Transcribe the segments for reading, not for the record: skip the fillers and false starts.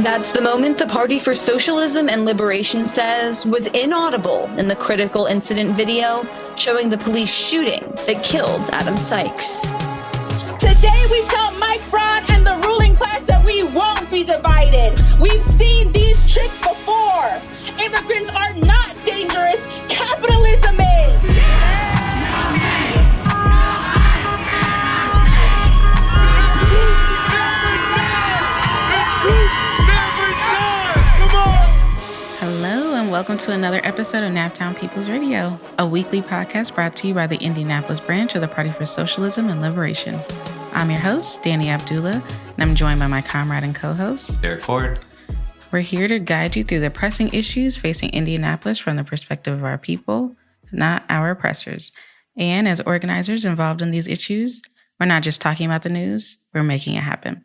That's the moment the Party for Socialism and Liberation says was inaudible in the critical incident video showing the police shooting that killed Adam Sykes. Today we tell Mike Braun and the ruling class that we won't be divided. We've seen these tricks before. Immigrants are not dangerous. Capitalism is. Hello and welcome to another episode of Naptown People's Radio, a weekly podcast brought to you by the Indianapolis branch of the Party for Socialism and Liberation. I'm your host, Dani Abdullah, and I'm joined by my comrade and co-host, Derek Ford. We're here to guide you through the pressing issues facing Indianapolis from the perspective of our people, not our oppressors. And as organizers involved in these issues, we're not just talking about the news, we're making it happen.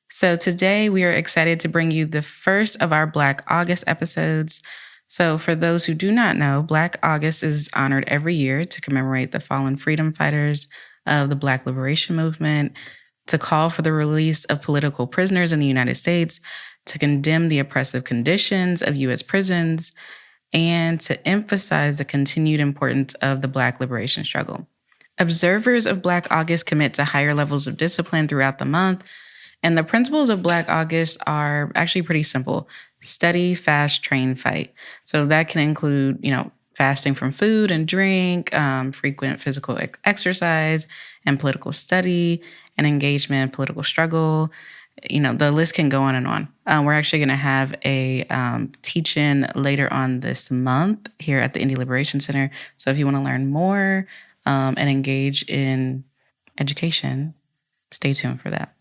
So today we are excited to bring you the first of our Black August episodes. So for those who do not know, Black August is honored every year to commemorate the fallen freedom fighters of the Black liberation movement, to call for the release of political prisoners in the United States, to condemn the oppressive conditions of U.S. prisons, and to emphasize the continued importance of the Black liberation struggle. Observers of Black August commit to higher levels of discipline throughout the month, and the principles of Black August are actually pretty simple. Study, fast, train, fight. So that can include, fasting from food and drink, frequent physical exercise, and political study, and engagement in political struggle. The list can go on and on. We're actually going to have a teach-in later on this month here at the Indy Liberation Center. So if you want to learn more and engage in education, stay tuned for that.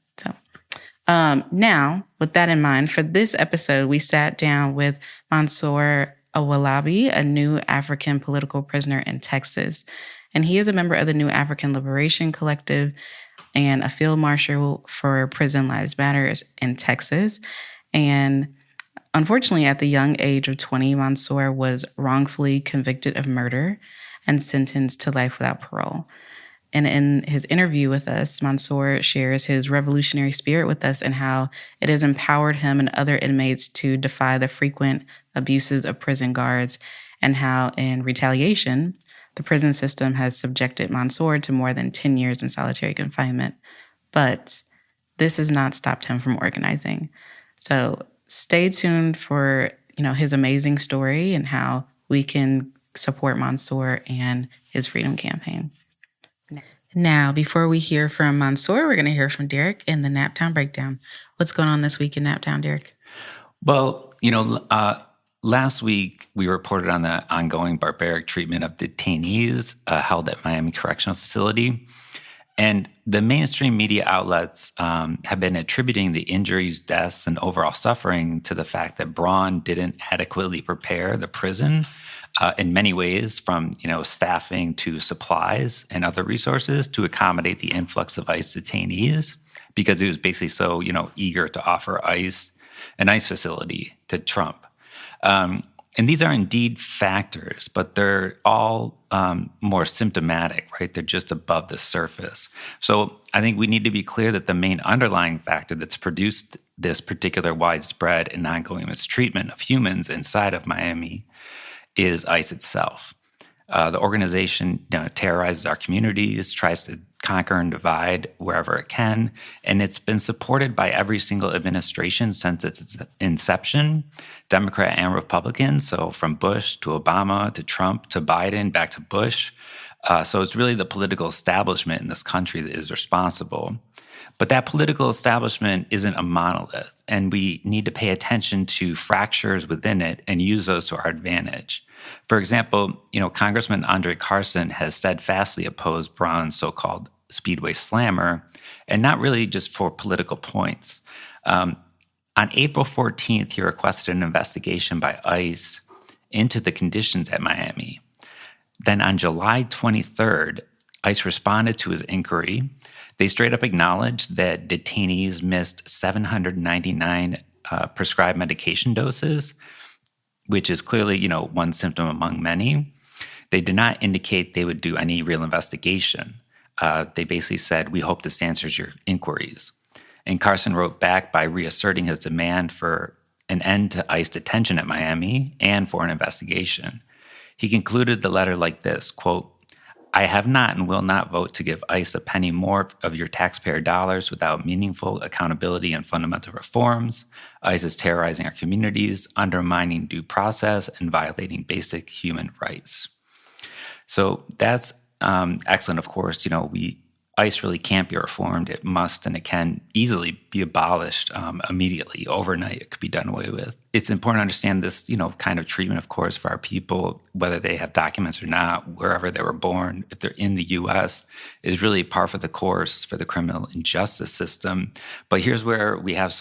Now, with that in mind, for this episode, we sat down with Monsour Owolabi, a new Afrikan political prisoner in Texas. And he is a member of the New African Liberation Collective and a field marshal for Prison Lives Matter in Texas. And unfortunately, at the young age of 20, Monsour was wrongfully convicted of murder and sentenced to life without parole. And in his interview with us, Monsour shares his revolutionary spirit with us and how it has empowered him and other inmates to defy the frequent abuses of prison guards, and how, in retaliation, the prison system has subjected Monsour to more than 10 years in solitary confinement. But this has not stopped him from organizing. So stay tuned for, his amazing story and how we can support Monsour and his freedom campaign. Now, before we hear from Monsour, we're going to hear from Derek in the Naptown Breakdown. What's going on this week in Naptown, Derek? Well, last week we reported on the ongoing barbaric treatment of detainees held at Miami Correctional Facility. And the mainstream media outlets have been attributing the injuries, deaths, and overall suffering to the fact that Braun didn't adequately prepare the prison in many ways, from staffing to supplies and other resources to accommodate the influx of ICE detainees, because he was basically so eager to offer ICE an ICE facility to Trump. And these are indeed factors, but they're all more symptomatic, right? They're just above the surface. So I think we need to be clear that the main underlying factor that's produced this particular widespread and ongoing mistreatment of humans inside of Miami is ICE itself. The organization terrorizes our communities, tries to conquer and divide wherever it can, and it's been supported by every single administration since its inception, Democrat and Republican, so from Bush to Obama to Trump to Biden, back to Bush. So it's really the political establishment in this country that is responsible. But that political establishment isn't a monolith, and we need to pay attention to fractures within it and use those to our advantage. For example, Congressman André Carson has steadfastly opposed Braun's so-called Speedway Slammer, and not really just for political points. On April 14th, he requested an investigation by ICE into the conditions at Miami. Then on July 23rd, ICE responded to his inquiry. They straight up acknowledged that detainees missed 799 prescribed medication doses, which is clearly, one symptom among many. They did not indicate they would do any real investigation. They basically said, we hope this answers your inquiries. And Carson wrote back by reasserting his demand for an end to ICE detention at Miami and for an investigation. He concluded the letter like this, quote, "I have not and will not vote to give ICE a penny more of your taxpayer dollars without meaningful accountability and fundamental reforms. ICE is terrorizing our communities, undermining due process, and violating basic human rights." So that's excellent. Of course, ICE really can't be reformed. It must and it can easily be abolished immediately, overnight. It could be done away with. It's important to understand this, kind of treatment, of course, for our people, whether they have documents or not, wherever they were born, if they're in the U.S., is really par for the course for the criminal injustice system. But here's where we have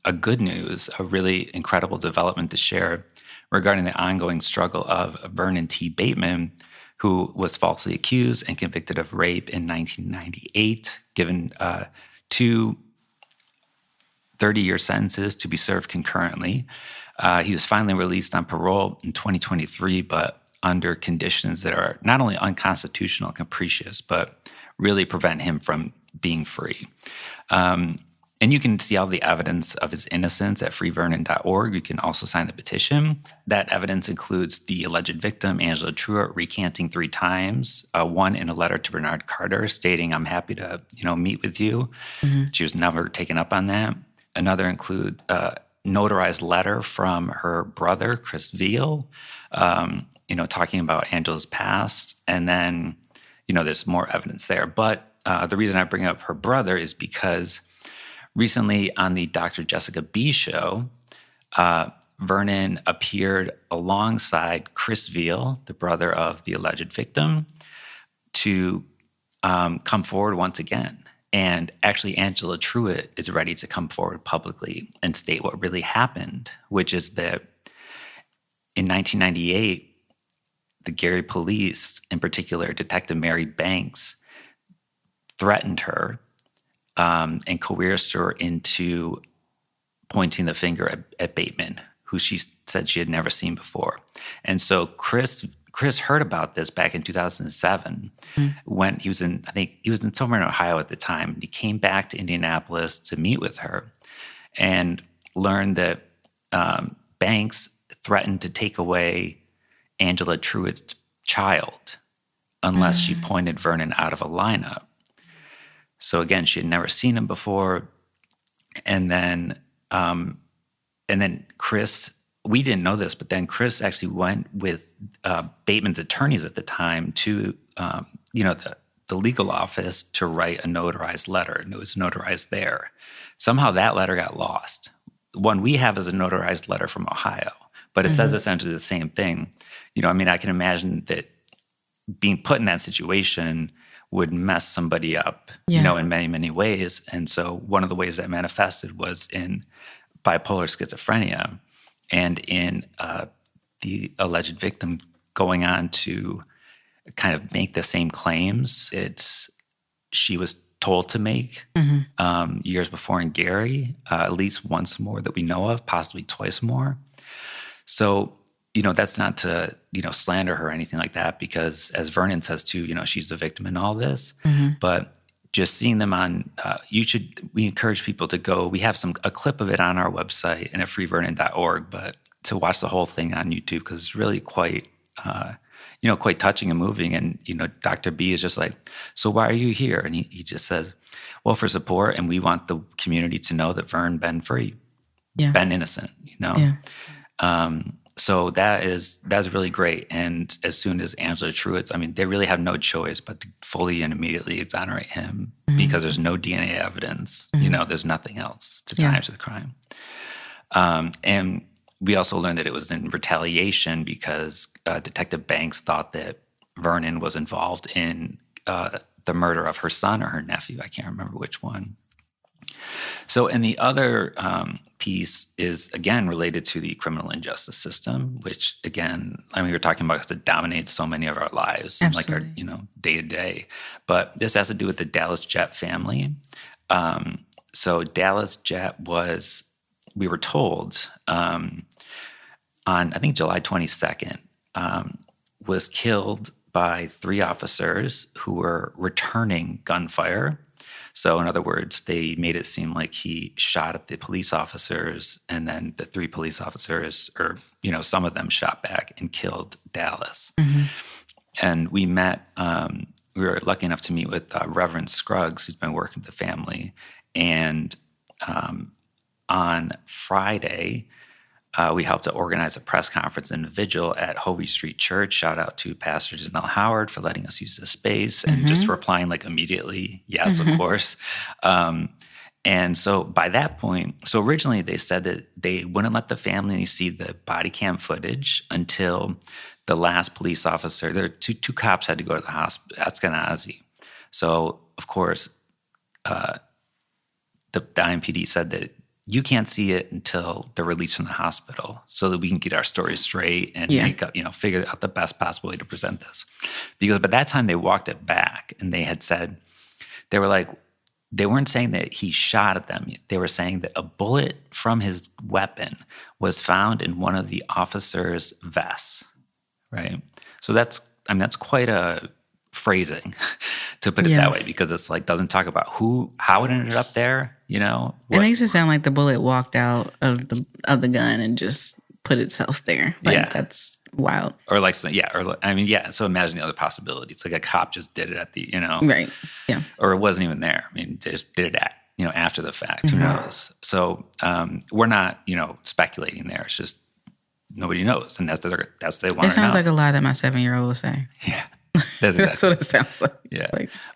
a good news, a really incredible development to share regarding the ongoing struggle of Vernon T. Bateman, who was falsely accused and convicted of rape in 1998, given 2 30-year sentences to be served concurrently. He was finally released on parole in 2023, but under conditions that are not only unconstitutional and capricious, but really prevent him from being free. And you can see all the evidence of his innocence at freevernon.org. You can also sign the petition. That evidence includes the alleged victim, Angela Truitt, recanting 3 times, one in a letter to Bernard Carter stating, "I'm happy to, meet with you." Mm-hmm. She was never taken up on that. Another includes a notarized letter from her brother, Chris Veal, talking about Angela's past. And then, there's more evidence there. But the reason I bring up her brother is because recently on the Dr. Jessica B show, Vernon appeared alongside Chris Veal, the brother of the alleged victim, to come forward once again. And actually, Angela Truitt is ready to come forward publicly and state what really happened, which is that in 1998, the Gary police, in particular Detective Mary Banks, threatened her and coerced her into pointing the finger at Bateman, who she said she had never seen before. And so Chris heard about this back in 2007 when he was in somewhere in Ohio at the time. He came back to Indianapolis to meet with her and learned that Banks threatened to take away Angela Truitt's child unless she pointed Vernon out of a lineup. So again, she had never seen him before. And then Chris, we didn't know this, but then Chris actually went with Bateman's attorneys at the time to, the legal office to write a notarized letter. And it was notarized there. Somehow that letter got lost. One we have is a notarized letter from Ohio, but it says essentially the same thing. I can imagine that being put in that situation would mess somebody up, in many, many ways. And so one of the ways that manifested was in bipolar schizophrenia and in the alleged victim going on to kind of make the same claims she was told to make years before in Gary, at least once more that we know of, possibly twice more. So, that's not to, slander her or anything like that, because as Vernon says too, she's the victim in all this. But just seeing them on, we encourage people to go. We have a clip of it on our website and at freevernon.org, but to watch the whole thing on YouTube, because it's really quite touching and moving. And, Dr. B is just like, "So why are you here?" And he just says, "Well, for support, and we want the community to know that Vern been free, been innocent, Yeah. So that's really great. And as soon as Angela Truitt, they really have no choice but to fully and immediately exonerate him because there's no DNA evidence. There's nothing else to tie him to the crime. And we also learned that it was in retaliation because Detective Banks thought that Vernon was involved in the murder of her son or her nephew. I can't remember which one. So, and the other piece is, again, related to the criminal injustice system, which, again, we're talking about because it dominates so many of our lives, like our, day-to-day. But this has to do with the Dallas Jet family. So Dallas Jet we were told, on, I think, July 22nd, was killed by 3 officers who were returning gunfire. So in other words, they made it seem like he shot at the police officers, and then the 3 police officers, or, some of them shot back and killed Dallas. And we met, we were lucky enough to meet with Reverend Scruggs, who's been working with the family. And on Friday, we helped to organize a press conference and a vigil at Hovey Street Church. Shout out to Pastor Janelle Howard for letting us use the space and just replying like immediately, yes, of course. And so by that point, so originally they said that they wouldn't let the family see the body cam footage until the last police officer, there were two cops had to go to the hospital, Ashkenazi. So of course, the IMPD said that you can't see it until they're released from the hospital so that we can get our story straight and make up, figure out the best possible way to present this. Because by that time they walked it back and they had said, they were like, they weren't saying that he shot at them. They were saying that a bullet from his weapon was found in one of the officers' vests, right? So that's quite a phrasing to put it that way, because it's like doesn't talk about how it ended up there, It makes it sound like the bullet walked out of the gun and just put itself there. That's wild. Or like, so imagine the other possibility. It's like a cop just did it at the, Right. Yeah. Or it wasn't even there. I mean, they just did it at, after the fact. Who knows? So we're not, speculating there. It's just nobody knows, and that's what they want to know. It sounds like a lie that my 7-year-old would say. Yeah. That's what it sounds like. Yeah.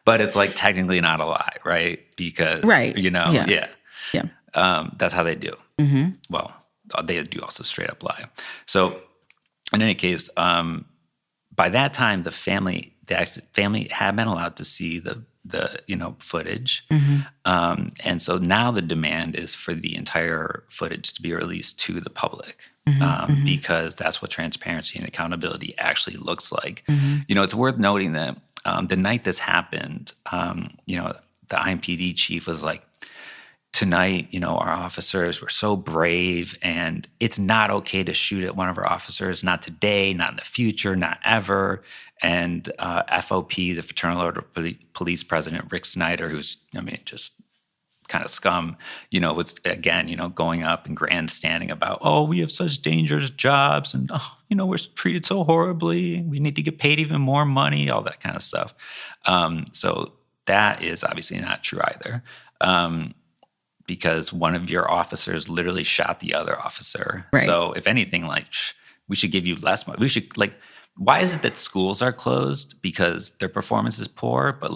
But it's like technically not a lie, right? Because, that's how they do. Well, they do also straight up lie. So in any case, by that time, the family had been allowed to see the footage. And so now the demand is for the entire footage to be released to the public. Because that's what transparency and accountability actually looks like. It's worth noting that the night this happened, the IMPD chief was like, tonight, our officers were so brave, and it's not okay to shoot at one of our officers, not today, not in the future, not ever. And FOP, the Fraternal Order of Police President Rick Snyder, who's, just kind of scum, was again, going up and grandstanding about, we have such dangerous jobs, and we're treated so horribly. We need to get paid even more money, all that kind of stuff. So that is obviously not true either, because one of your officers literally shot the other officer. Right. So if anything, like, we should give you less money. We should why is it that schools are closed? Because their performance is poor, but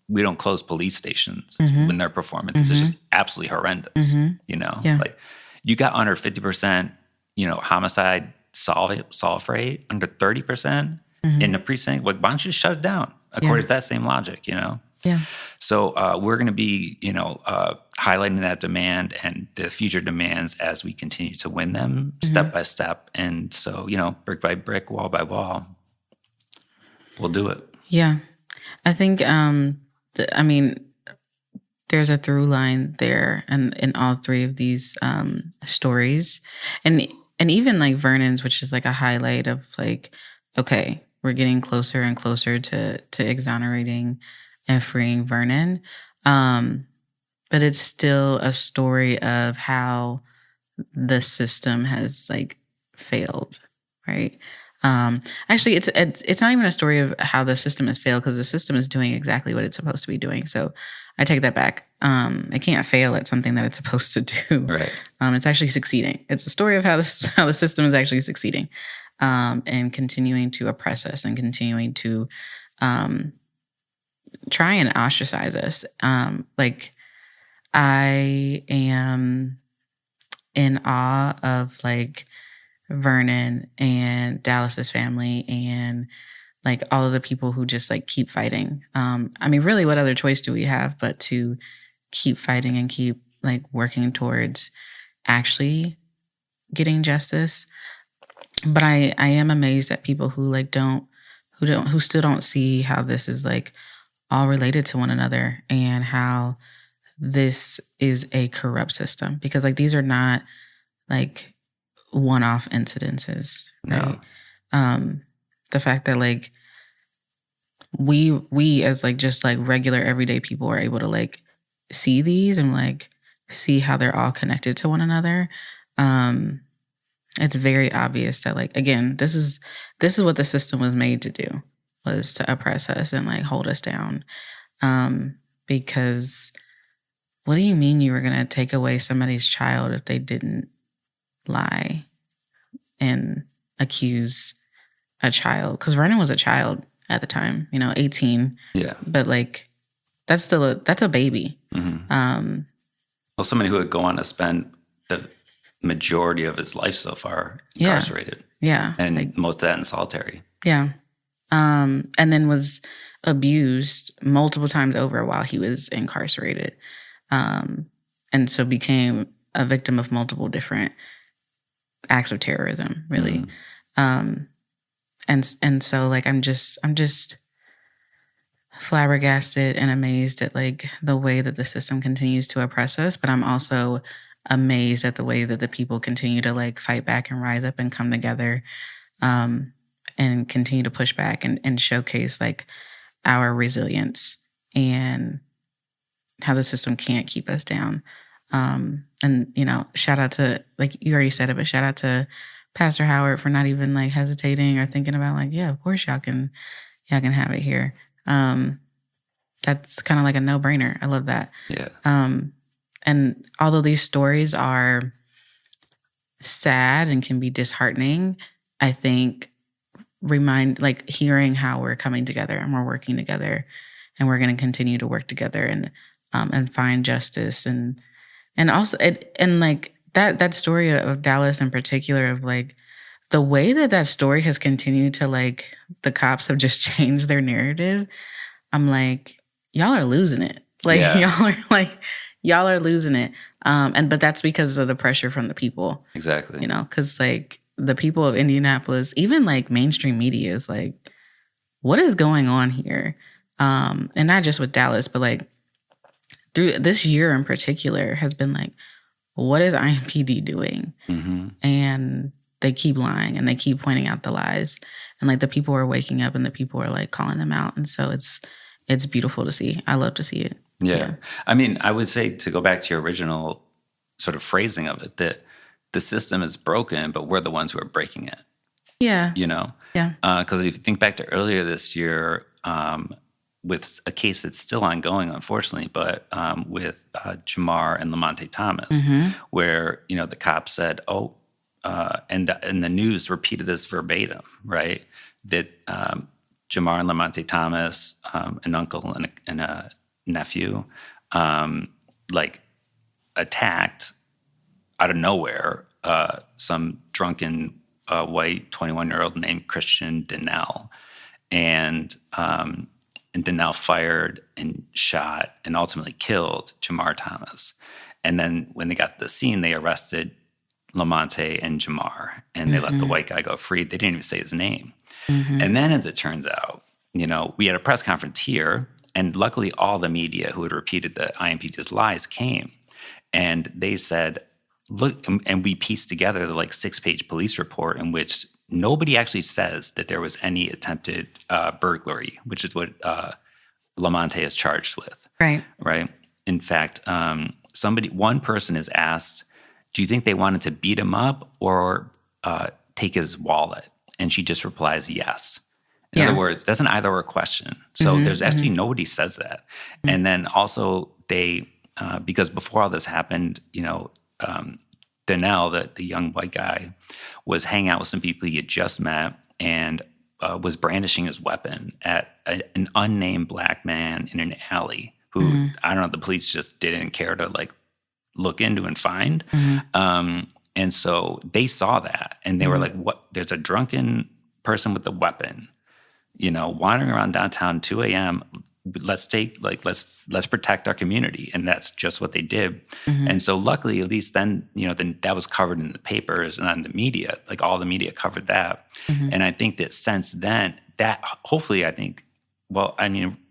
we don't close police stations when their performance is just absolutely horrendous. Like you got under 50%, homicide solve rate, under 30% in the precinct. Like, why don't you just shut it down according to that same logic, Yeah. So we're going to be, highlighting that demand and the future demands as we continue to win them step by step. And so, brick by brick, wall by wall, we'll do it. Yeah. I think, there's a through line there and in all 3 of these stories. And even like Vernon's, which is like a highlight of like, okay, we're getting closer and closer to exonerating and freeing Vernon. But it's still a story of how the system has like failed, right? Actually, it's not even a story of how the system has failed, because the system is doing exactly what it's supposed to be doing. So I take that back. It can't fail at something that it's supposed to do. Right. It's actually succeeding. It's a story of how the system is actually succeeding, and continuing to oppress us and continuing to try and ostracize us. I am in awe of like Vernon and Dallas's family and like all of the people who just like keep fighting. Really, what other choice do we have but to keep fighting and keep like working towards actually getting justice? But I am amazed at people who still don't see how this is like all related to one another and how this is a corrupt system, because like these are not like one-off incidences, right? No. The fact that like we as like just like regular everyday people are able to like see these and like see how they're all connected to one another, it's very obvious that, like, again, this is what the system was made to do, was to oppress us and like hold us down. Because what do you mean you were going to take away somebody's child if they didn't lie and accuse a child? Because Vernon was a child at the time, 18. Yeah. But like, that's still that's a baby. Well, somebody who would go on to spend the majority of his life so far incarcerated. Yeah. And like, most of that in solitary. Yeah. And then was abused multiple times over while he was incarcerated. And so became a victim of multiple different acts of terrorism, really. And so like I'm just flabbergasted and amazed at like the way that the system continues to oppress us, but I'm also amazed at the way that the people continue to like fight back and rise up and come together, and continue to push back and showcase like our resilience and how the system can't keep us down. And shout out to, like you already said it, but shout out to Pastor Howard for not even like hesitating or thinking about like, yeah, of course y'all can have it here. That's kind of like a no-brainer. I love that. Yeah. And although these stories are sad and can be disheartening, I think like hearing how we're coming together and we're working together and we're going to continue to work together and find justice and also and like that story of Dallas in particular, of like the way that story has continued to like the cops have just changed their narrative. I'm like, y'all are losing it. Like y'all are losing it. But that's because of the pressure from the people. Exactly. Because like the people of Indianapolis, even like mainstream media is like, what is going on here? And not just with Dallas, but like through this year in particular has been like, what is IMPD doing? And they keep lying and they keep pointing out the lies. And like the people are waking up and the people are like calling them out. And so it's beautiful to see. I love to see it. Yeah. I mean, I would say, to go back to your original sort of phrasing of it, that the system is broken, but we're the ones who are breaking it. Yeah. Yeah. Because if you think back to earlier this year, with a case that's still ongoing, unfortunately, but with Jamar and Lamonte Thomas, where, the cops said, and the news repeated this verbatim, right? That Jamar and Lamonte Thomas, an uncle and a nephew, like attacked out of nowhere some drunken white 21-year-old named Christian Donnell, and Donnell fired and shot and ultimately killed Jamar Thomas. And then when they got to the scene, they arrested Lamonte and Jamar, and they let the white guy go free. They didn't even say his name. And then, as it turns out, we had a press conference here, and luckily all the media who had repeated the IMPD's lies came, and they said, look, and we pieced together the like 6-page police report in which nobody actually says that there was any attempted burglary, which is what Lamonte is charged with. Right. In fact, one person is asked, do you think they wanted to beat him up or take his wallet? And she just replies, yes. In other words, that's an either-or question. So there's actually nobody says that. And then also they, because before all this happened, Donnell, the young white guy, was hanging out with some people he had just met and was brandishing his weapon at an unnamed black man in an alley who, I don't know, the police just didn't care to like look into and find. And so they saw that and they were like, what? There's a drunken person with a weapon, wandering around downtown 2 a.m. Let's protect our community. And that's just what they did. And so luckily, at least then, then that was covered in the papers and on the media, like all the media covered that. And I think that since then, that hopefully,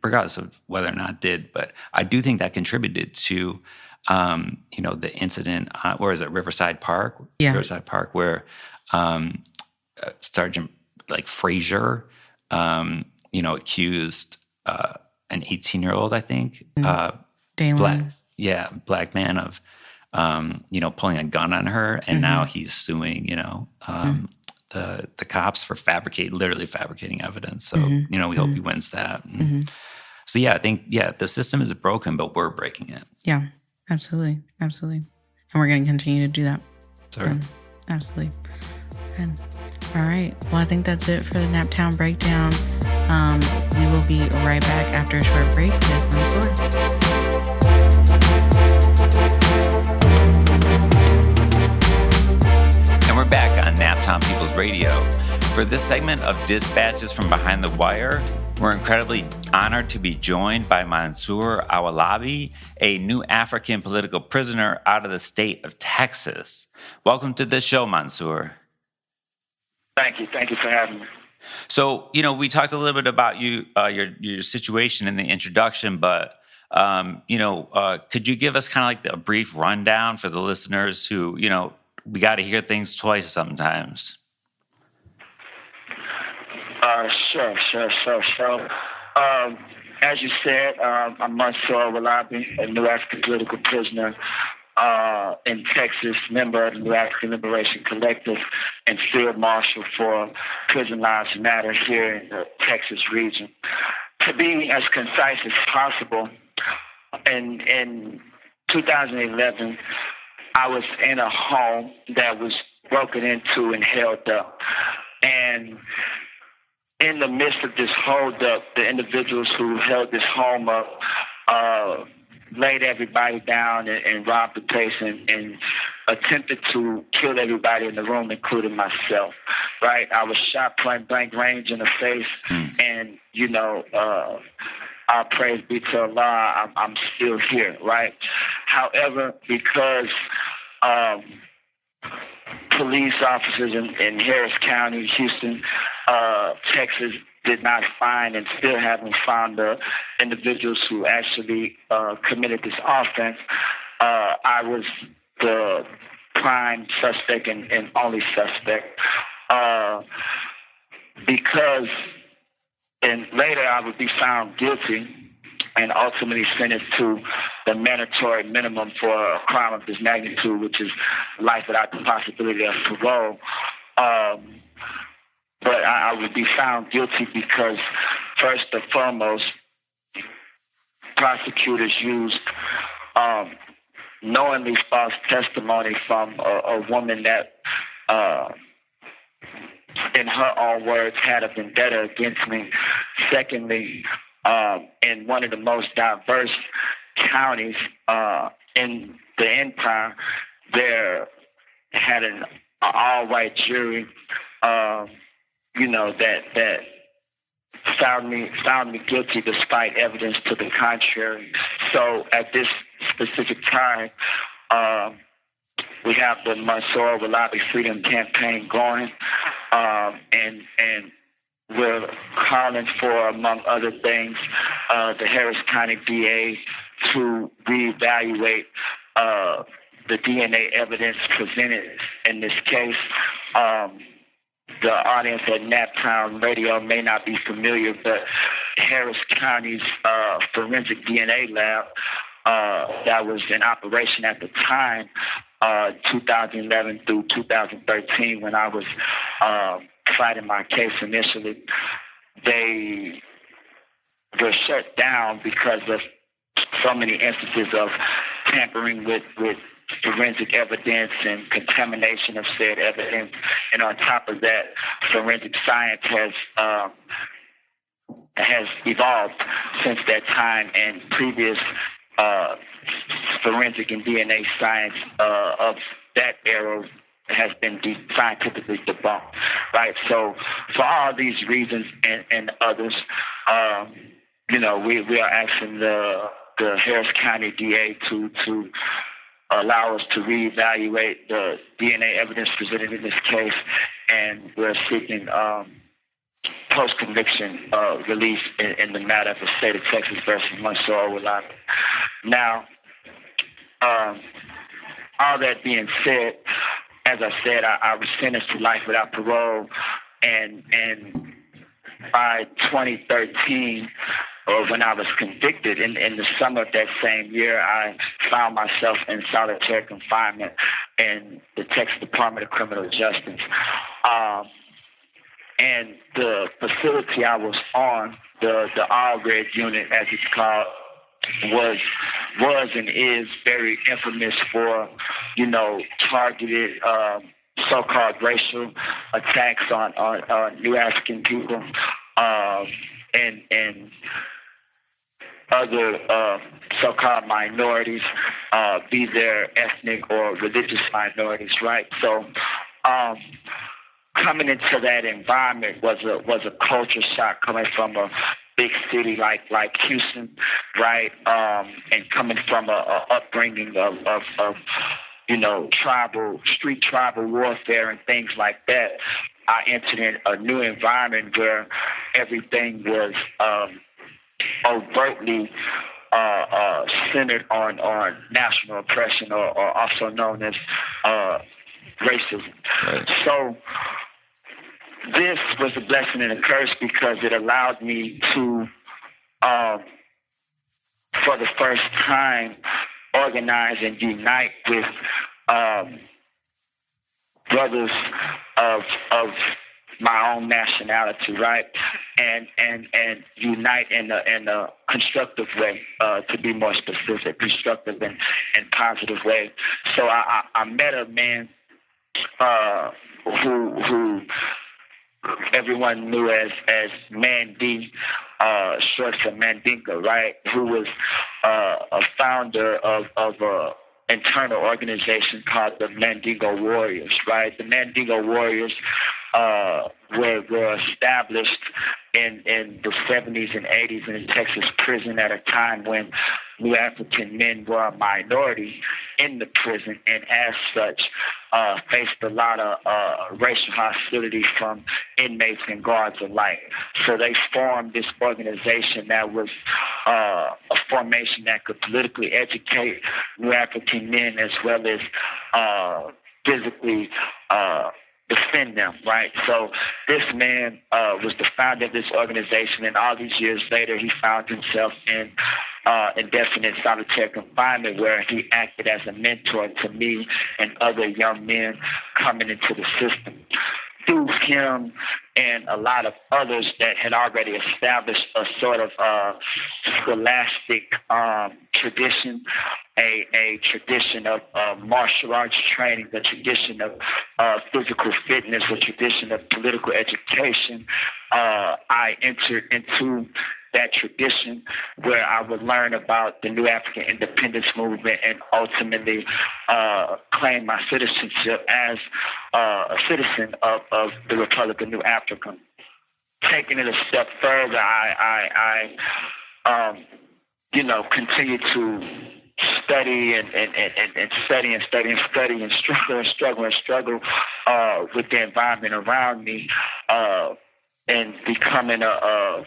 regardless of whether or not it did, but I do think that contributed to, the incident, where is it, Riverside Park? Yeah. Riverside Park, where Sergeant Frazier, accused an 18-year-old, I think, Dalen. black man of, pulling a gun on her, and now he's suing, the cops for literally fabricating evidence. So, we hope he wins that. So, I think, the system is broken, but we're breaking it. Yeah, absolutely. Absolutely. And we're going to continue to do that. Sorry. Absolutely. Okay. All right. Well, I think that's it for the Naptown Breakdown. We will be right back after a short break with Monsour. We're back on Naptown People's Radio. For this segment of Dispatches from Behind the Wire, we're incredibly honored to be joined by Monsour Owolabi, a new African political prisoner out of the state of Texas. Welcome to the show, Monsour. Thank you. Thank you for having me. So, we talked a little bit about you, your situation in the introduction, but, could you give us kind of like a brief rundown for the listeners who, we got to hear things twice sometimes. Sure. As you said, I'm Monsour Owolabi, a new African political prisoner in Texas, member of the New African Liberation Collective, and field marshal for Prison Lives Matter here in the Texas region. To be as concise as possible, in 2011, I was in a home that was broken into and held up. And in the midst of this holdup, the individuals who held this home up laid everybody down and robbed the place and attempted to kill everybody in the room, including myself, right? I was shot point blank range in the face, and, our praise be to Allah, I'm still here, right? However, because police officers in Harris County, Houston, Texas, did not find and still haven't found the individuals who actually committed this offense, I was the prime suspect and only suspect because and later I would be found guilty and ultimately sentenced to the mandatory minimum for a crime of this magnitude, which is life without the possibility of parole. But I would be found guilty because, first and foremost, prosecutors used knowingly false testimony from a woman that, in her own words, had a vendetta against me. Secondly, in one of the most diverse counties in the empire, there had an all-white jury, that found me guilty despite evidence to the contrary. So at this specific time, we have the Monsour Owolabi Freedom Campaign going, and we're calling for, among other things, the Harris County DA to reevaluate the DNA evidence presented in this case. The audience at Naptown Radio may not be familiar, but Harris County's forensic DNA lab that was in operation at the time, 2011 through 2013, when I was fighting my case initially, they were shut down because of so many instances of tampering with forensic evidence and contamination of said evidence. And on top of that, forensic science has evolved since that time, and previous forensic and DNA science of that era has been scientifically debunked, right? So for all these reasons and others, we are asking the Harris County DA to allow us to reevaluate the DNA evidence presented in this case, and we're seeking post-conviction release in the matter of the state of Texas versus Monsour Owolabi. Now, all that being said, as I said, I was sentenced to life without parole, and by 2013, or when I was convicted in the summer of that same year, I found myself in solitary confinement in the Texas Department of Criminal Justice. And the facility I was on, the All Red Unit, as it's called, was and is very infamous for, targeted so-called racial attacks on new African people and other so-called minorities, be they ethnic or religious minorities, right? So coming into that environment was a culture shock, coming from a big city like Houston, right? And coming from a upbringing of street tribal warfare and things like that. I entered in a new environment where everything was overtly centered on national oppression, or also known as racism. Right. So this was a blessing and a curse because it allowed me to, for the first time, organize and unite with brothers of my own nationality, right? And unite in a constructive way, to be more specific, constructive and positive way. So I met a man who everyone knew as Mandy, short for Mandinka, right? Who was a founder of a internal organization called the Mandingo Warriors, right? The Mandingo Warriors were established in the 70s and 80s in a Texas prison at a time when new African men were a minority in the prison, and as such faced a lot of racial hostility from inmates and guards alike. So they formed this organization that was a formation that could politically educate new African men as well as physically defend them, right? So this man was the founder of this organization, and all these years later, he found himself in indefinite solitary confinement, where he acted as a mentor to me and other young men coming into the system. Through him and a lot of others that had already established a sort of scholastic tradition, a tradition of martial arts training, the tradition of physical fitness, a tradition of political education, I entered into that tradition where I would learn about the New African Independence Movement and ultimately claim my citizenship as a citizen of the Republic of New Africa. Taking it a step further, I continue to study and struggle with the environment around me, and becoming a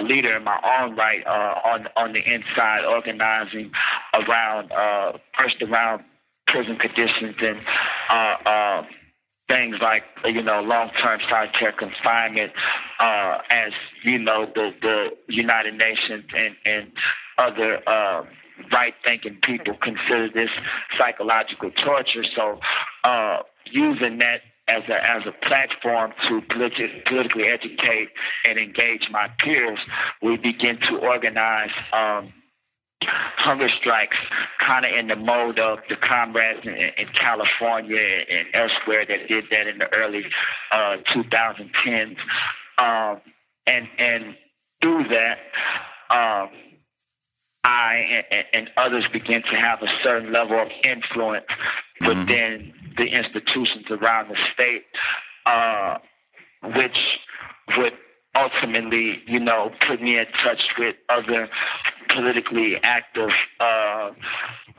leader in my own right on the inside, organizing around prison conditions and things like long-term solitary confinement, as the United Nations and other right-thinking people consider this psychological torture. So using that as a platform to politically educate and engage my peers, we begin to organize hunger strikes, kind of in the mode of the comrades in California and elsewhere that did that in the early 2010s. And through that, I and others begin to have a certain level of influence within the institutions around the state, which would ultimately, put me in touch with other politically active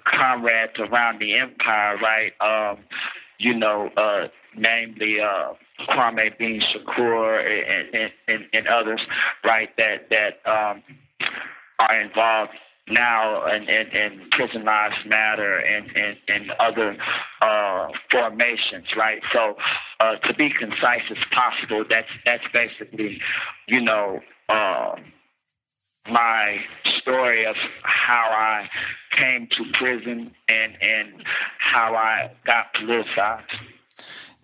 comrades around the empire, right? Namely Kwame Bean Shakur and others, right? That are involved now in Prison Lives Matter and other formations, right? So to be concise as possible, that's basically, my story of how I came to prison and how I got politicized.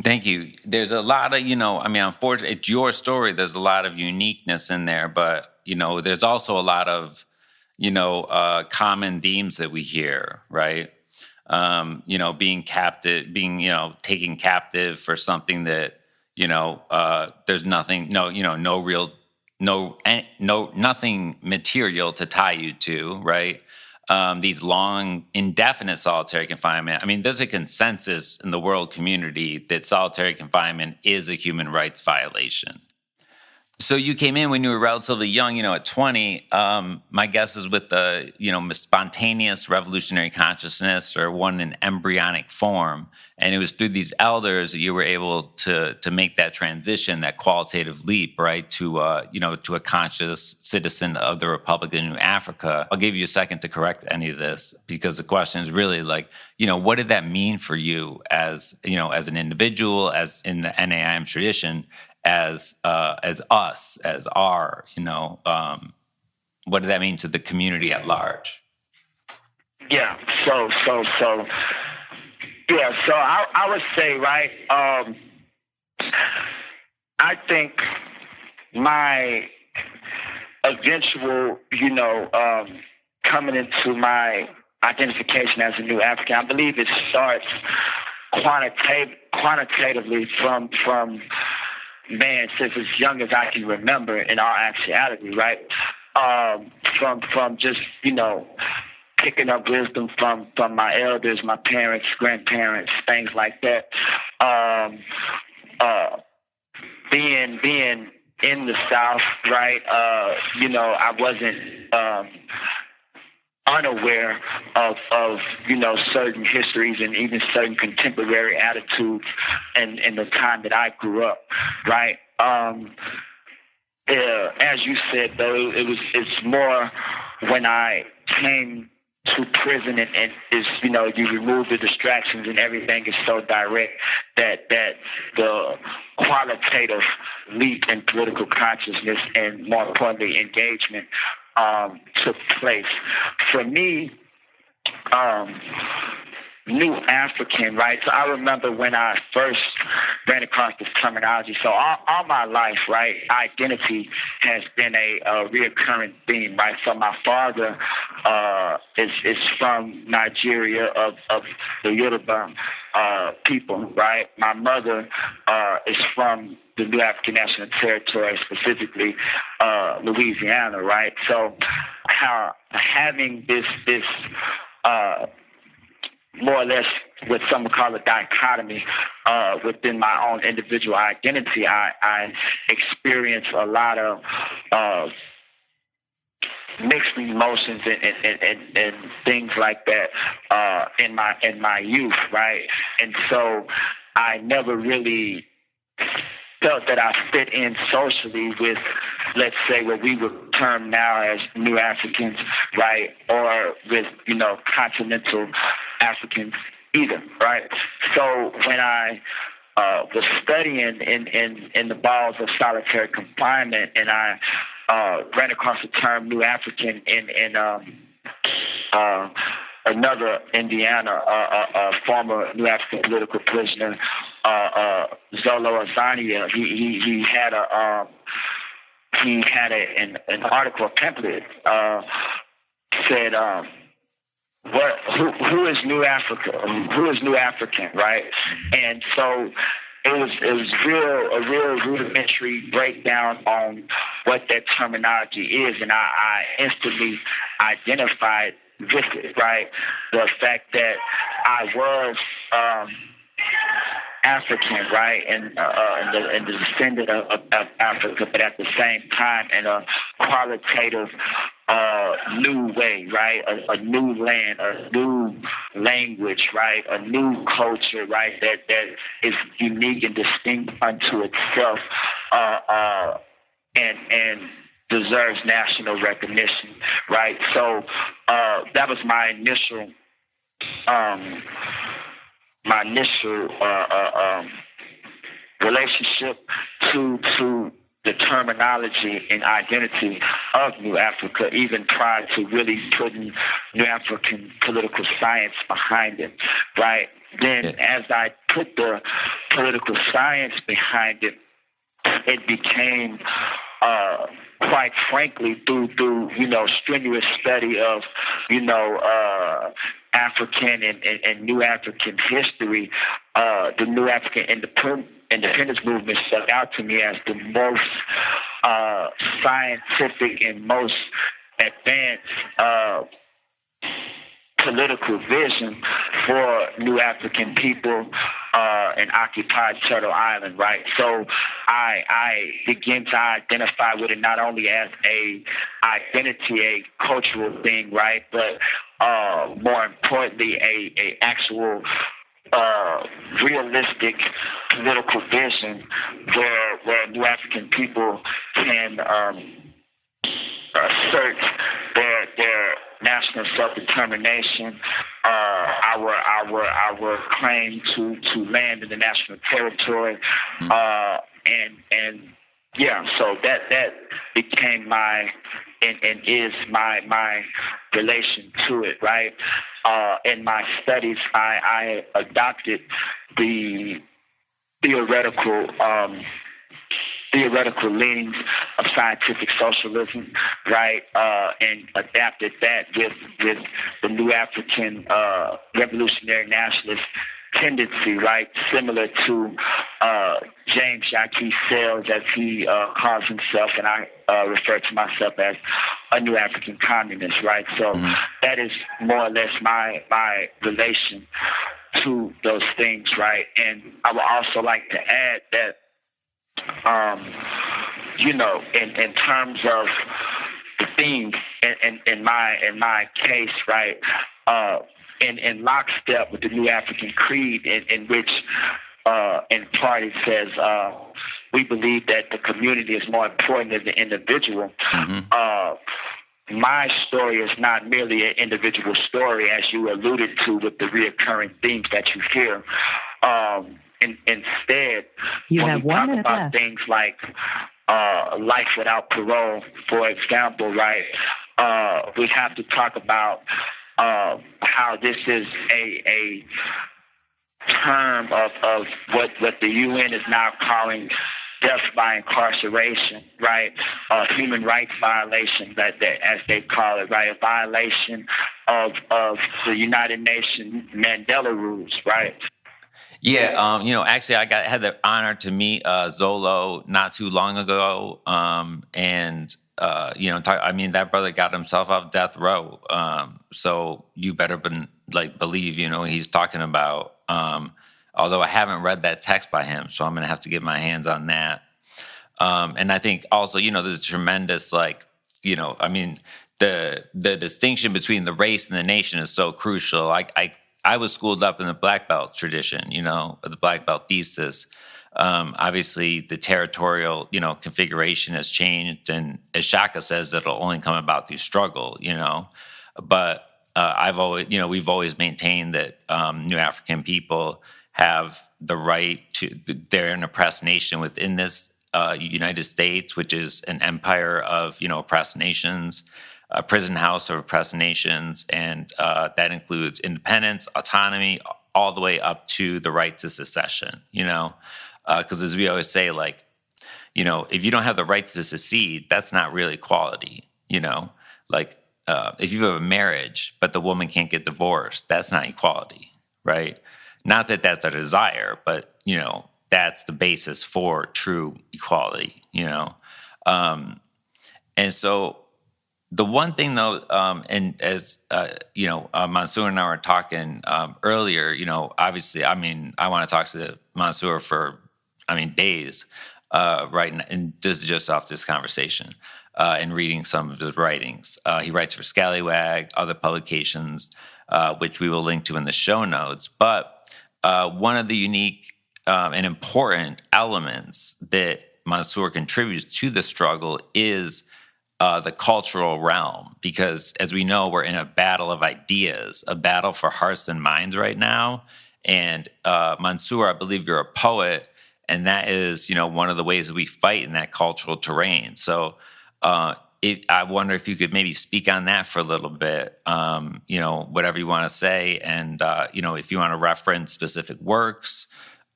Thank you. There's a lot of, unfortunately, it's your story. There's a lot of uniqueness in there, but, there's also a lot of, common themes that we hear, right? Being captive, taken captive for something that, there's nothing, nothing material to tie you to, right? These long, indefinite solitary confinement. I mean, there's a consensus in the world community that solitary confinement is a human rights violation. So you came in when you were relatively young, at 20. My guess is with the, spontaneous revolutionary consciousness, or one in embryonic form. And it was through these elders that you were able to make that transition, that qualitative leap, right, to a conscious citizen of the Republic of New Africa. I'll give you a second to correct any of this, because the question is really like, what did that mean for you as an individual, as in the NAIM tradition, as us, as our, what did that mean to the community at large? Yeah. So I would say, right. I think my eventual, coming into my identification as a new African, I believe it starts quantitatively from man, since as young as I can remember in our actuality, right? From just, picking up wisdom from my elders, my parents, grandparents, things like that. Being in the South, right? I wasn't unaware of certain histories and even certain contemporary attitudes in the time that I grew up, right? As you said, though, it's more when I came to prison and it's, you remove the distractions and everything is so direct that the qualitative leap in political consciousness and, more importantly, engagement took place. For me, New African, right? So I remember when I first ran across this terminology. So all my life, right, identity has been a reoccurring theme, right? So my father is from Nigeria, of the Yoruba people, right? My mother is from the New African National Territory, specifically Louisiana, right? So having this more or less what some would call a dichotomy within my own individual identity, I experience a lot of mixed emotions and things like that in my youth, right? And so I never really felt that I fit in socially with, let's say, what we would term now as New Africans, right? Or with, continental Africans either, right? So when I was studying in the balls of solitary confinement, and I ran across the term New African in another Indiana, a former New African political prisoner, Monsour Owolabi. He had an article, a pamphlet, said, who is New Africa? Who is New African, right? And so it was a real rudimentary breakdown on what that terminology is, and I instantly identified with it, right? The fact that I was African, right, and the descendant of Africa, but at the same time in a qualitative new way, right? A new land, a new language, right? A new culture, right? That is unique and distinct unto itself, and deserves national recognition, right? So that was my initial relationship to the terminology and identity of New Africa, even prior to really putting New African political science behind it, right? Then as I put the political science behind it, it became, quite frankly, through strenuous study of, African and New African history, the New African independence movement stuck out to me as the most scientific and most advanced political vision for New African people in occupied Turtle Island, right? So I begin to identify with it not only as a identity, a cultural thing, right, but more importantly, a actual realistic political vision where New African people can assert their national self-determination, our claim to land in the national territory, and so that became my and is my relation to it, right? In my studies, I adopted the theoretical leanings of scientific socialism, right, and adapted that with the New African revolutionary nationalist tendency, right, similar to James Jacques Sells, as he calls himself, and I refer to myself as a New African communist, right? So that is more or less my relation to those things, right? And I would also like to add that, in terms of the themes in my case, right, in lockstep with the New African Creed, in which in part it says we believe that the community is more important than the individual. My story is not merely an individual story, as you alluded to with the reoccurring themes that you hear. Instead, when we talk about things like life without parole, for example, right, we have to talk about how this is a term of what the UN is now calling death by incarceration, right? Human rights violation, that as they call it, right? A violation of the United Nations Mandela rules, right? Yeah, actually, I had the honor to meet Zolo not too long ago, and that brother got himself off death row. So you better believe, he's talking about. Although I haven't read that text by him, so I'm gonna have to get my hands on that. And I think also, there's tremendous, the distinction between the race and the nation is so crucial. I was schooled up in the Black Belt tradition, the Black Belt thesis. Obviously, the territorial, configuration has changed, and as Shaka says, it'll only come about through struggle, But we've always maintained that New African people have the right to. They're an oppressed nation within this United States, which is an empire of oppressed nations. A prison house of oppressed nations, and that includes independence, autonomy, all the way up to the right to secession, because as we always say, if you don't have the right to secede, that's not really equality, if you have a marriage, but the woman can't get divorced, that's not equality, right? Not that that's a desire, but, that's the basis for true equality, and so, the one thing, though, and as Monsour and I were talking earlier, obviously, I want to talk to Monsour for, days, right? And this is just off this conversation and reading some of his writings. He writes for Scallywag, other publications, which we will link to in the show notes. But one of the unique and important elements that Monsour contributes to the struggle is the cultural realm, because as we know, we're in a battle of ideas, a battle for hearts and minds right now. And Monsour, I believe you're a poet, And that is, one of the ways that we fight in that cultural terrain. So I wonder if you could maybe speak on that for a little bit, whatever you want to say. And, if you want to reference specific works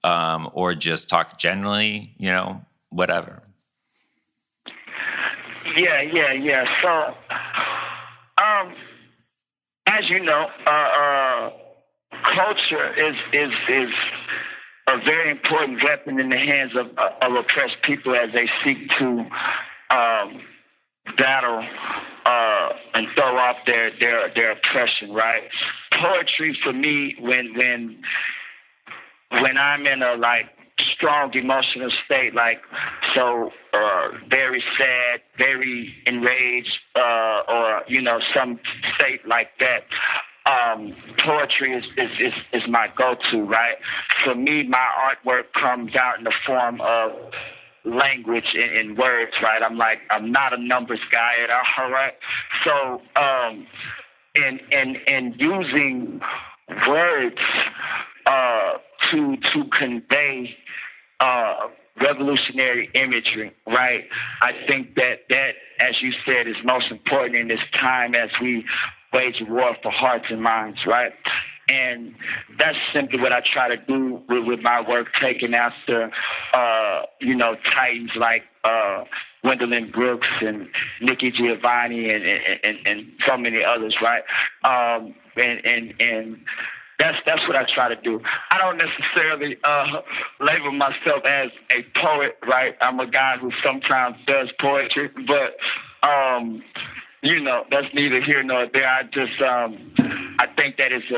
or just talk generally, whatever. Yeah. So, as you know, culture is a very important weapon in the hands of oppressed people as they seek to battle and throw off their oppression. Right? Poetry for me, when I'm in a strong emotional state, very sad, very enraged, or some state like that. Poetry is my go-to, right? For me, my artwork comes out in the form of language and words, right? I'm not a numbers guy at all, right? So, and using words to convey revolutionary imagery, right? I think that, as you said, is most important in this time as we wage war for hearts and minds, right? And that's simply what I try to do with my work, taking after, titans like Gwendolyn Brooks and Nikki Giovanni and so many others, right? And that's what I try to do. I don't necessarily label myself as a poet, right? I'm a guy who sometimes does poetry, but that's neither here nor there. I just I think that it's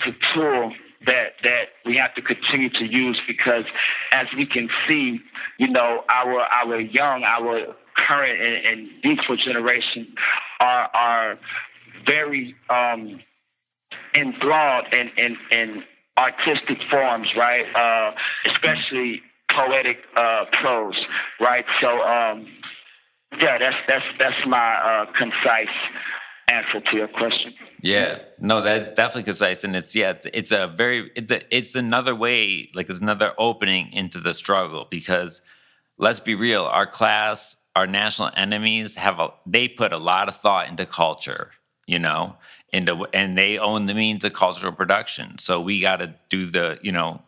a tool that we have to continue to use, because as we can see, our young, our current and youthful generation are very enthralled in artistic forms, right? Especially poetic prose, right? So that's my concise answer to your question. Yeah, no, that definitely concise, and it's another way, it's another opening into the struggle, because let's be real, our class, our national enemies they put a lot of thought into culture, and they own the means of cultural production. So we got to do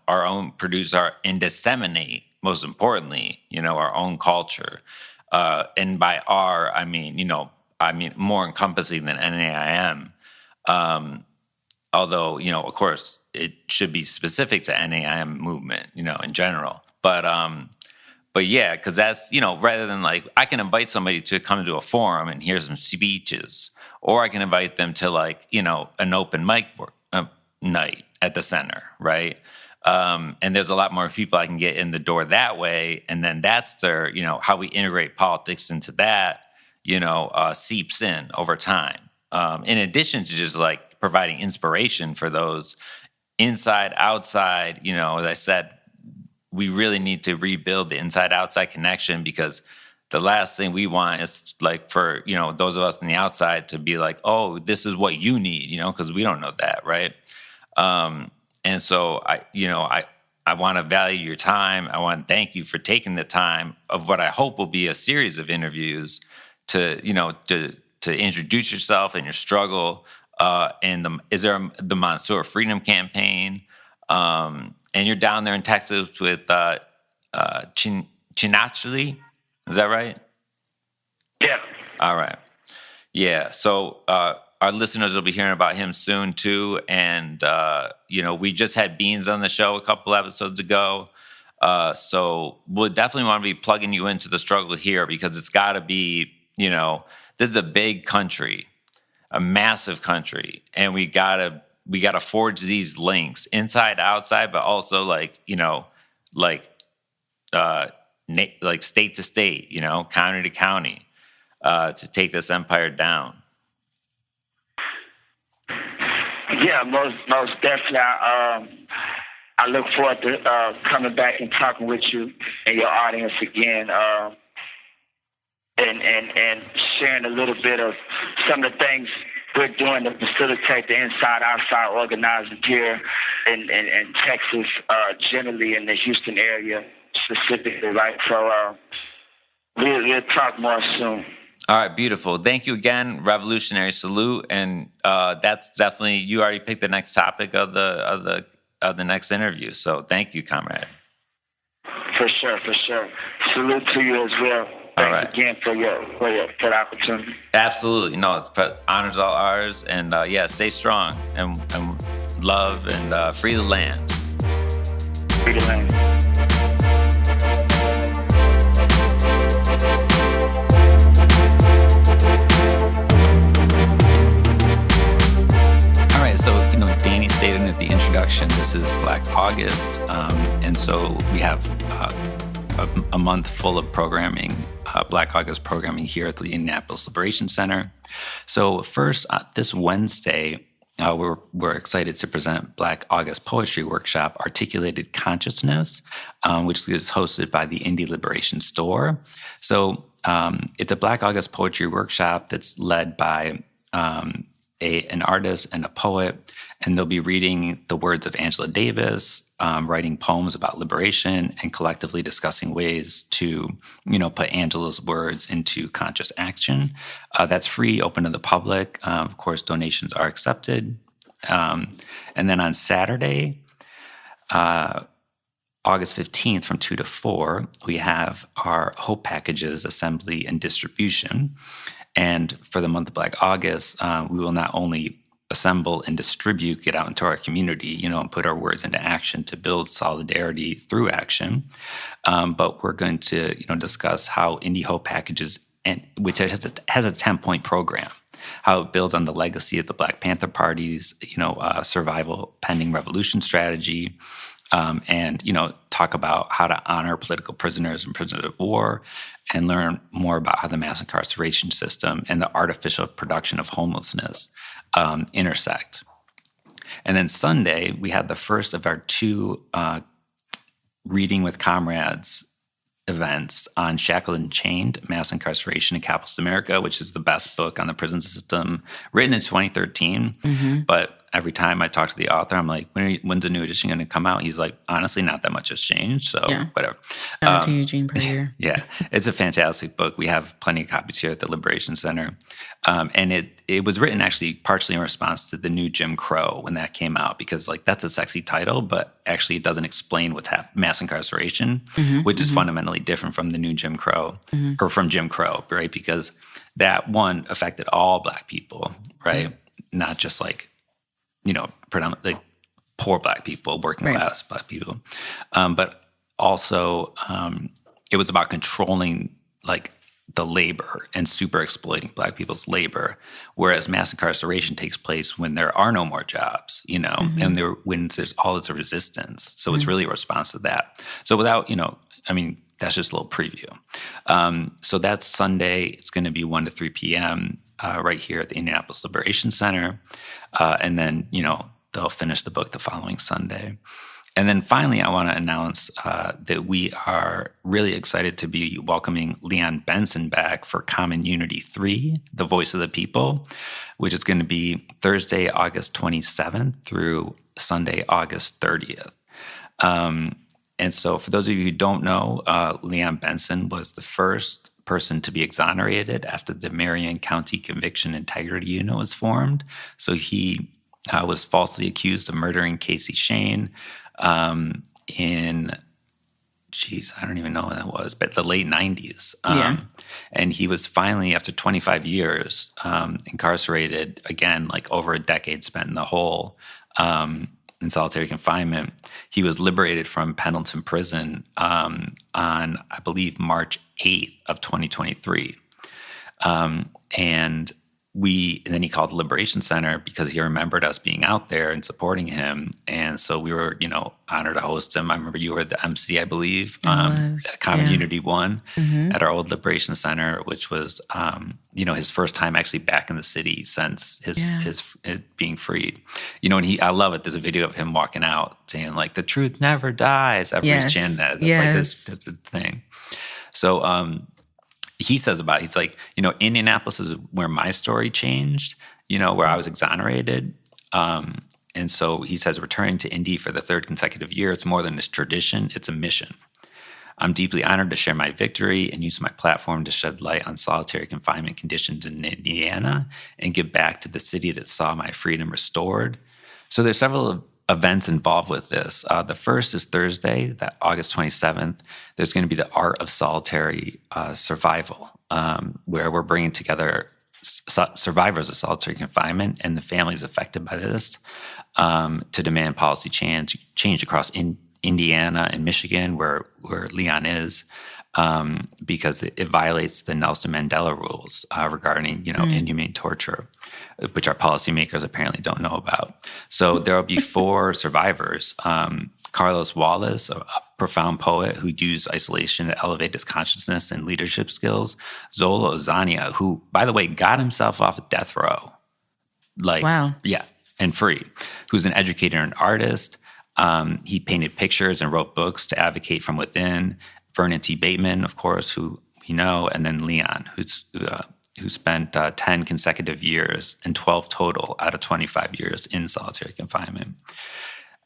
our own, produce and disseminate, most importantly, our own culture. And by our, I mean more encompassing than NAIM. Although, of course, it should be specific to NAIM movement, in general. But yeah, because that's, rather than I can invite somebody to come to a forum and hear some speeches, or I can invite them to an open mic night at the center, right? And there's a lot more people I can get in the door that way. And then that's their, how we integrate politics into that, seeps in over time. In addition to just providing inspiration for those inside, outside, as I said, we really need to rebuild the inside-outside connection, because the last thing we want is for, those of us on the outside to be oh, this is what you need, because we don't know that, right? And so I want to value your time. I want to thank you for taking the time of what I hope will be a series of interviews to introduce yourself and your struggle. Is there the Monsour Freedom Campaign? And you're down there in Texas with Chinachli, is that right? Yeah. All right. Yeah. So our listeners will be hearing about him soon too. And we just had Beans on the show a couple episodes ago. So we'll definitely want to be plugging you into the struggle here, because it's got to be, this is a big country, a massive country, and we gotta forge these links inside, outside, but also state to state, county to county, to take this empire down. Yeah, most definitely. I look forward to coming back and talking with you and your audience again, and sharing a little bit of some of the things we're doing to facilitate the inside-outside organizing here in Texas, generally in the Houston area specifically, right? So we'll talk more soon. All right, beautiful. Thank you again, Revolutionary Salute, and that's definitely, you already picked the next topic of the next interview. So thank you, comrade. For sure. Salute to you as well. Thanks again for the opportunity. Absolutely, no, it's honors all ours, and stay strong and love and free the land. Free the land. So, Dani stated at the introduction, this is Black August, and so we have a month full of programming, Black August programming here at the Indianapolis Liberation Center. So first, this Wednesday, we're excited to present Black August Poetry Workshop, Articulated Consciousness, which is hosted by the Indie Liberation Store. So it's a Black August Poetry Workshop that's led by an artist and a poet, and they'll be reading the words of Angela Davis, writing poems about liberation, and collectively discussing ways to, put Angela's words into conscious action. That's free, open to the public. Of course, donations are accepted. And then on Saturday, August 15th from 2 to 4, we have our Hope Packages Assembly and Distribution. And for the month of Black August, we will not only assemble and distribute, get out into our community, and put our words into action to build solidarity through action, but we're going to, discuss how Indie Hope Packages, which has a 10-point program, how it builds on the legacy of the Black Panther Party's, survival pending revolution strategy, and, talk about how to honor political prisoners and prisoners of war, and learn more about how the mass incarceration system and the artificial production of homelessness intersect. And then Sunday, we had the first of our 2 Reading with Comrades events on Shackled and Chained, Mass Incarceration in Capitalist America, which is the best book on the prison system written in 2013. Mm-hmm. But every time I talk to the author, I'm like, when's a new edition going to come out? He's like, honestly, not that much has changed. So whatever. Shout out to Eugene Perrier. Yeah, it's a fantastic book. We have plenty of copies here at the Liberation Center. And it was written actually partially in response to the new Jim Crow when that came out, because that's a sexy title, but actually it doesn't explain what's mass incarceration, which is fundamentally different from the new Jim Crow, or from Jim Crow, right? Because that one affected all Black people, right? Not just predominantly poor Black people, working class Black people, but also it was about controlling the labor and super exploiting Black people's labor, whereas mass incarceration takes place when there are no more jobs, and when there's all this resistance. So it's really a response to that. So without, that's just a little preview. So that's Sunday. It's going to be 1 to 3 p.m. Right here at the Indianapolis Liberation Center. And then, they'll finish the book the following Sunday. And then finally, I want to announce that we are really excited to be welcoming Leon Benson back for Common Unity 3, The Voice of the People, which is going to be Thursday, August 27th through Sunday, August 30th. And so for those of you who don't know, Leon Benson was the first person to be exonerated after the Marion County Conviction Integrity Unit was formed. So he was falsely accused of murdering Casey Shane in, I don't even know when that was, but the late 90s. And he was finally, after 25 years, incarcerated again, over a decade spent in the hole in solitary confinement. He was liberated from Pendleton Prison on, I believe, March 8th of 2023. And then he called the Liberation Center because he remembered us being out there and supporting him. And so we were, honored to host him. I remember you were the MC, I believe, at Common Unity 1 at our old Liberation Center, which was, his first time actually back in the city since his being freed. And I love it. There's a video of him walking out saying, the truth never dies. Everybody's chanting that. That's that's the thing. So, he says about it, he's like, Indianapolis is where my story changed. where I was exonerated. And so he says, returning to Indy for the third consecutive year, it's more than a tradition, it's a mission. I'm deeply honored to share my victory and use my platform to shed light on solitary confinement conditions in Indiana and give back to the city that saw my freedom restored. So there's several events involved with this. The first is Thursday, that August 27th. There's going to be the Art of Solitary Survival, where we're bringing together survivors of solitary confinement and the families affected by this to demand policy change across Indiana and Michigan, where Leon is, because it violates the Nelson Mandela rules regarding inhumane torture, which our policymakers apparently don't know about. So there will be 4 survivors. Carlos Wallace, a profound poet who used isolation to elevate his consciousness and leadership skills. Zola Ozania, who, by the way, got himself off of death row. Wow. Yeah, and free. Who's an educator and artist. He painted pictures and wrote books to advocate from within. Vernon T. Bateman, of course, who we know, and then Leon, who spent 10 consecutive years and 12 total out of 25 years in solitary confinement.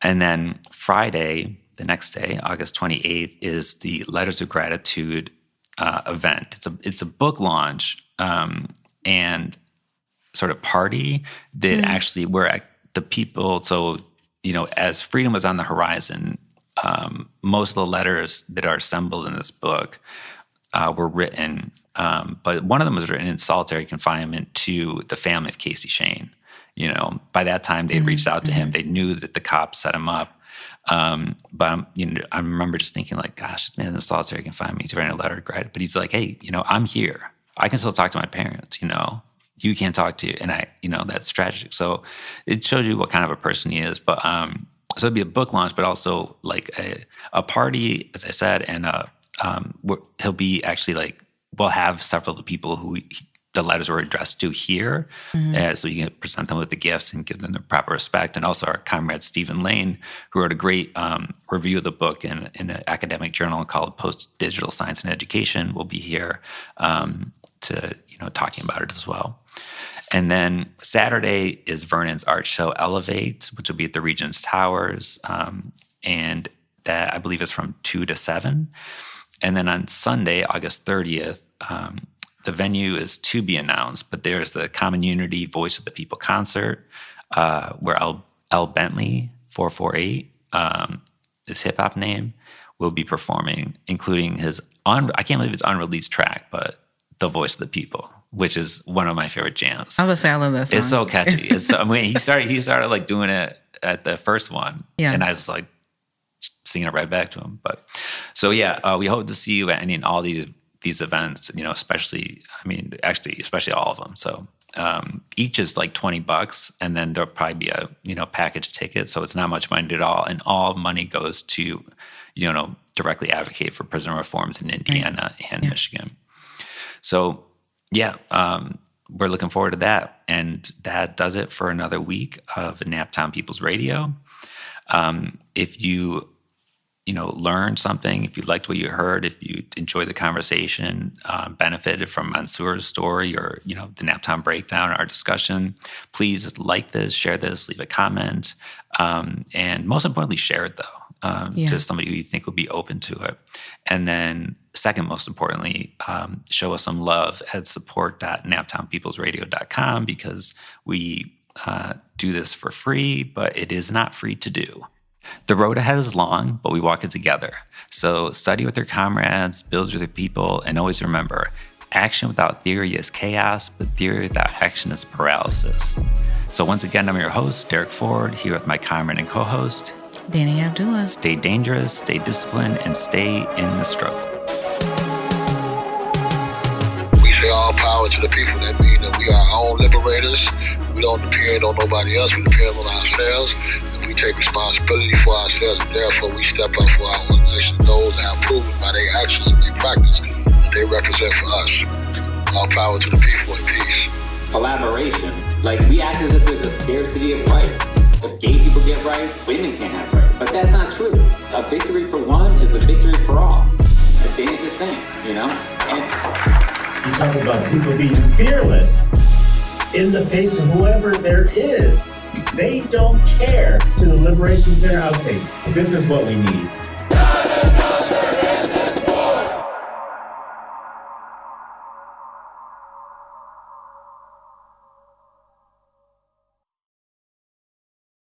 And then Friday, the next day, August 28th, is the Letters of Gratitude event. It's a book launch and sort of party that actually where the people, so, as freedom was on the horizon, most of the letters that are assembled in this book were written, but one of them was written in solitary confinement to the family of Casey Shane. By that time they reached out to him. They knew that the cops set him up. But I remember just thinking like, gosh, man, the solitary confinement, he's writing a letter of gratitude. But he's like, hey, I'm here. I can still talk to my parents, you can't talk to, and that's tragic. So it shows you what kind of a person he is. But so it'd be a book launch, but also like a party, as I said, and he'll be actually we'll have several of the people who the letters were addressed to here, so you can present them with the gifts and give them the proper respect. And also our comrade Stephen Lane, who wrote a great review of the book in an academic journal called Post-Digital Science and Education, will be here to talking about it as well. And then Saturday is Vernon's art show Elevate, which will be at the Regent's Towers, and that I believe is from 2 to 7. And then on Sunday, August 30th, the venue is to be announced, but there's the Common Unity Voice of the People concert, where L. Bentley 448, his hip hop name, will be performing, including his I can't believe it's unreleased track, but The Voice of the People, which is one of my favorite jams. I would say I love that song. It's so catchy. He started like doing it at the first one, and I was like singing it right back to him. But so we hope to see you at any and all these events, especially all of them. So each is like $20, and then there'll probably be a package ticket, so it's not much money at all, and all money goes to directly advocate for prison reforms in Indiana and Michigan. So we're looking forward to that, and that does it for another week of Naptown People's Radio. If you learned something, if you liked what you heard, if you enjoyed the conversation, benefited from Monsour's story or, the Naptown Breakdown, our discussion, please like this, share this, leave a comment, and most importantly, share it to somebody who you think will be open to it. And then second, most importantly, show us some love at support.naptownpeoplesradio.com, because we do this for free, but it is not free to do. The road ahead is long, but we walk it together. So study with your comrades, build with your people, and always remember, action without theory is chaos, but theory without action is paralysis. So once again, I'm your host, Derek Ford, here with my comrade and co-host, Dani Abdullah. Stay dangerous, stay disciplined, and stay in the struggle. We say all power to the people. That means that we are our own liberators. We don't depend on nobody else. We depend on ourselves. We take responsibility for ourselves, and therefore we step up for our organization, those that have proven by their actions and their practice that they represent for us. All power to the people and peace. Collaboration. We act as if there's a scarcity of rights. If gay people get rights, women can't have rights. But that's not true. A victory for one is a victory for all. As Dani is saying, And you talk about people being fearless. in the face of whoever there is. They don't care. To the Liberation Center, I would say, this is what we need.